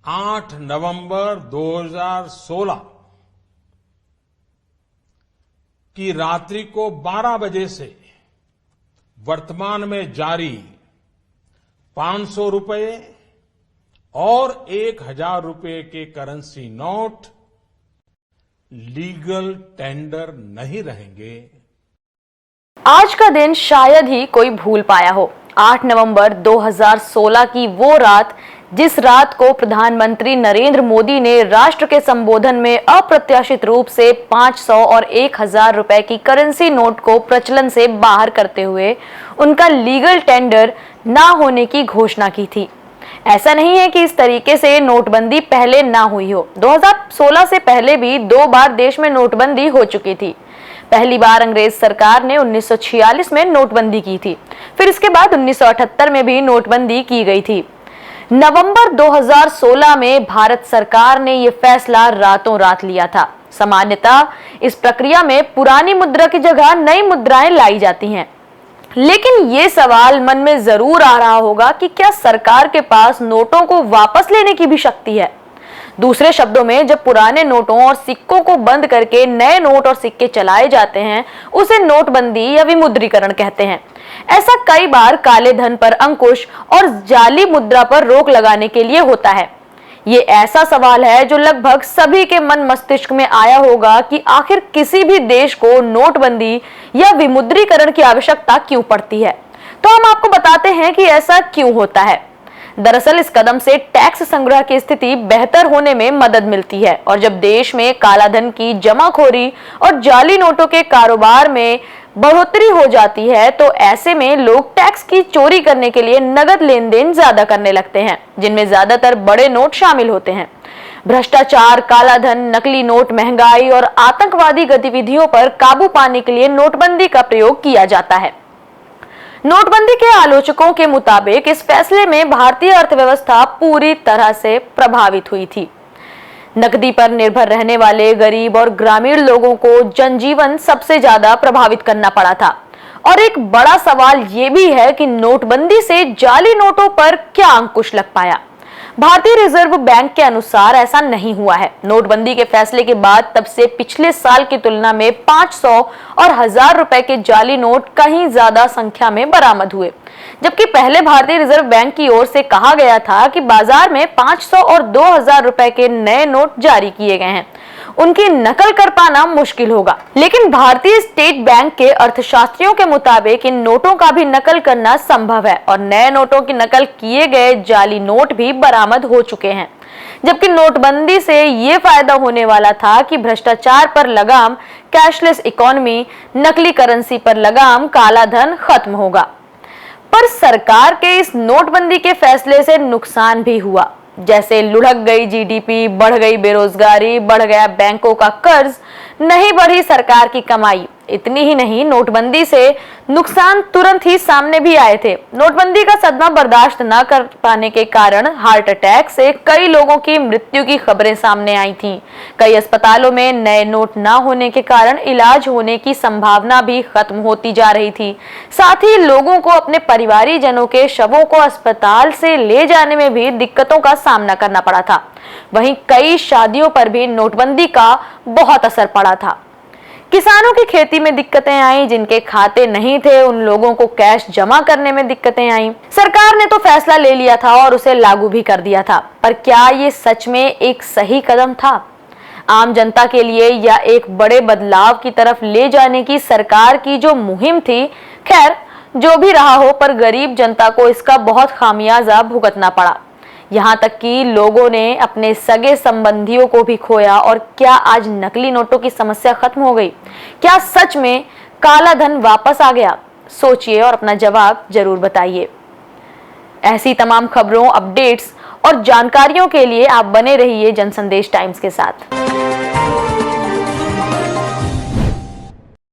8 नवंबर 2016 की रात्रि को 12 बजे से वर्तमान में जारी 500 रुपए और 1000 रुपए के करेंसी नोट लीगल टेंडर नहीं रहेंगे। आज का दिन शायद ही कोई भूल पाया हो। 8 नवंबर 2016 की वो रात, जिस रात को प्रधानमंत्री नरेंद्र मोदी ने राष्ट्र के संबोधन में अप्रत्याशित रूप से 500 और 1000 रुपए की करेंसी नोट को प्रचलन से बाहर करते हुए उनका लीगल टेंडर ना होने की घोषणा की थी। ऐसा नहीं है कि इस तरीके से नोटबंदी पहले ना हुई हो। 2016 से पहले भी 2 बार देश में नोटबंदी हो चुकी थी। पहली बार अंग्रेज सरकार ने 1946 में नोटबंदी की थी, फिर इसके बाद 1978 में भी नोटबंदी की गई थी। नवंबर 2016 में भारत सरकार ने यह फैसला रातों रात लिया था। सामान्यतः इस प्रक्रिया में पुरानी मुद्रा की जगह नई मुद्राएं लाई जाती हैं, लेकिन ये सवाल मन में जरूर आ रहा होगा कि क्या सरकार के पास नोटों को वापस लेने की भी शक्ति है। दूसरे शब्दों में, जब पुराने नोटों और सिक्कों को बंद करके नए नोट और सिक्के चलाए जाते हैं, उसे नोटबंदी या विमुद्रीकरण कहते हैं। ऐसा कई बार काले धन पर अंकुश और जाली मुद्रा पर रोक लगाने के लिए होता है। ये ऐसा सवाल है जो लगभग सभी के मन मस्तिष्क में आया होगा कि आखिर किसी भी देश को नोटबंदी या विमुद्रीकरण की आवश्यकता क्यों पड़ती है। तो हम आपको बताते हैं कि ऐसा क्यों होता है। दरअसल इस कदम से टैक्स संग्रह की स्थिति बेहतर होने में मदद मिलती है, और जब देश में कालाधन की जमाखोरी और जाली नोटों के कारोबार में बढ़ोतरी हो जाती है, तो ऐसे में लोग टैक्स की चोरी करने के लिए नगद लेन देन ज्यादा करने लगते हैं, जिनमें ज्यादातर बड़े नोट शामिल होते हैं। भ्रष्टाचार, कालाधन, नकली नोट, महंगाई और आतंकवादी गतिविधियों पर काबू पाने के लिए नोटबंदी का प्रयोग किया जाता है। नोटबंदी के आलोचकों के मुताबिक इस फैसले में भारतीय अर्थव्यवस्था पूरी तरह से प्रभावित हुई थी। नकदी पर निर्भर रहने वाले गरीब और ग्रामीण लोगों को जनजीवन सबसे ज्यादा प्रभावित करना पड़ा था। और एक बड़ा सवाल ये भी है कि नोटबंदी से जाली नोटों पर क्या अंकुश लग पाया। भारतीय रिजर्व बैंक के अनुसार ऐसा नहीं हुआ है। नोटबंदी के फैसले के बाद तब से पिछले साल की तुलना में 500 और 1000 रुपए के जाली नोट कहीं ज्यादा संख्या में बरामद हुए, जबकि पहले भारतीय रिजर्व बैंक की ओर से कहा गया था कि बाजार में 500 और 2000 रुपए के नए नोट जारी किए गए हैं, उनकी नकल कर पाना मुश्किल होगा। लेकिन भारतीय स्टेट बैंक के अर्थशास्त्रियों के मुताबिक इन नोटों का भी नकल करना संभव है, और नए नोटों की नकल किए गए जाली नोट भी बरामद हो चुके हैं। जबकि नोटबंदी से ये फायदा होने वाला था कि भ्रष्टाचार पर लगाम, कैशलेस इकोनॉमी, नकली करेंसी पर लगाम, काला धन खत्म होगा। पर सरकार के इस नोटबंदी के फैसले से नुकसान भी हुआ, जैसे लुढ़क गई जीडीपी, बढ़ गई बेरोजगारी, बढ़ गया बैंकों का कर्ज, नहीं बढ़ी सरकार की कमाई। इतनी ही नहीं, नोटबंदी से नुकसान तुरंत ही सामने भी आए थे। नोटबंदी का सदमा बर्दाश्त न कर पाने के कारण हार्ट अटैक से कई लोगों की मृत्यु की खबरें सामने आई थीं। कई अस्पतालों में नए नोट न होने के कारण इलाज होने की संभावना भी खत्म होती जा रही थी। साथ ही लोगों को अपने परिवारीजनों के शवों को अस्पताल से ले जाने में भी दिक्कतों का सामना करना पड़ा था। वहीं कई शादियों पर भी नोटबंदी का बहुत असर पड़ा था। किसानों की खेती में दिक्कतें आई, जिनके खाते नहीं थे उन लोगों को कैश जमा करने में दिक्कतें आई। सरकार ने तो फैसला ले लिया था और उसे लागू भी कर दिया था, पर क्या ये सच में एक सही कदम था आम जनता के लिए, या एक बड़े बदलाव की तरफ ले जाने की सरकार की जो मुहिम थी? खैर, जो भी रहा हो, पर गरीब जनता को इसका बहुत खामियाजा भुगतना पड़ा। यहाँ तक कि लोगों ने अपने सगे संबंधियों को भी खोया। और क्या आज नकली नोटों की समस्या खत्म हो गई? क्या सच में काला धन वापस आ गया? सोचिए और अपना जवाब जरूर बताइए। ऐसी तमाम खबरों, अपडेट्स और जानकारियों के लिए आप बने रहिए जनसंदेश टाइम्स के साथ।